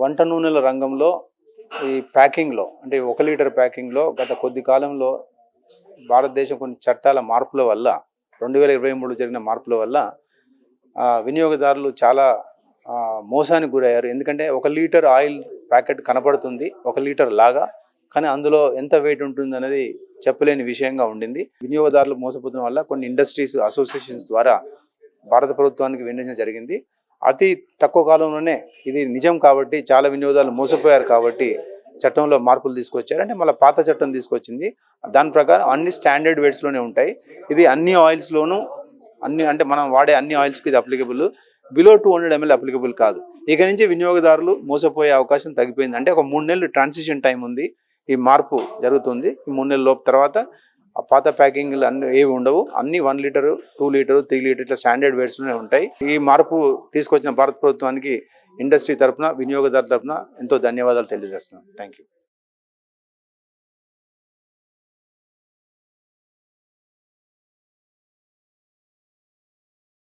వంట నూనెల రంగంలో ఈ ప్యాకింగ్లో అంటే 1 లీటర్ ప్యాకింగ్లో గత కొద్ది కాలంలో భారతదేశం కొన్ని చట్టాల మార్పుల వల్ల 2023 జరిగిన మార్పుల వల్ల వినియోగదారులు చాలా మోసానికి గురయ్యారు. ఎందుకంటే 1 లీటర్ ఆయిల్ ప్యాకెట్ కనపడుతుంది 1 లీటర్ లాగా, కానీ అందులో ఎంత వెయిట్ ఉంటుంది అనేది చెప్పలేని విషయంగా ఉండింది. వినియోగదారులు మోసపోతున్న వల్ల కొన్ని ఇండస్ట్రీస్ అసోసియేషన్స్ ద్వారా భారత ప్రభుత్వానికి విన్నవించడం జరిగింది. అతి తక్కువ కాలంలోనే ఇది నిజం కాబట్టి చాలా వినియోగదారులు మోసపోయారు కాబట్టి చట్టంలో మార్పులు తీసుకొచ్చారు. అంటే మళ్ళీ పాత చట్టం తీసుకొచ్చింది. దాని ప్రకారం అన్ని స్టాండర్డ్ వెయిట్స్లోనే ఉంటాయి. ఇది అన్ని ఆయిల్స్లోనూ అంటే మనం వాడే అన్ని ఆయిల్స్కి ఇది అప్లికబుల్. బిలో 200 ml అప్లికబుల్ కాదు. ఇక నుంచి వినియోగదారులు మోసపోయే అవకాశం తగ్గిపోయింది. అంటే ఒక 3 నెలలు ట్రాన్సిషన్ టైం ఉంది. ఈ మార్పు జరుగుతుంది. ఈ 3 నెలల లోపు తర్వాత పాత ప్యాకింగ్లు అన్ని ఏవి ఉండవు. అన్ని 1 లీటరు 2 లీటరు 3 లీటర్ ఇట్లా స్టాండర్డ్ వెయిట్స్లోనే ఉంటాయి. ఈ మార్పు తీసుకొచ్చిన భారత ప్రభుత్వానికి ఇండస్ట్రీ తరఫున వినియోగదారుల తరఫున ఎంతో ధన్యవాదాలు తెలియజేస్తున్నాను. Thank you.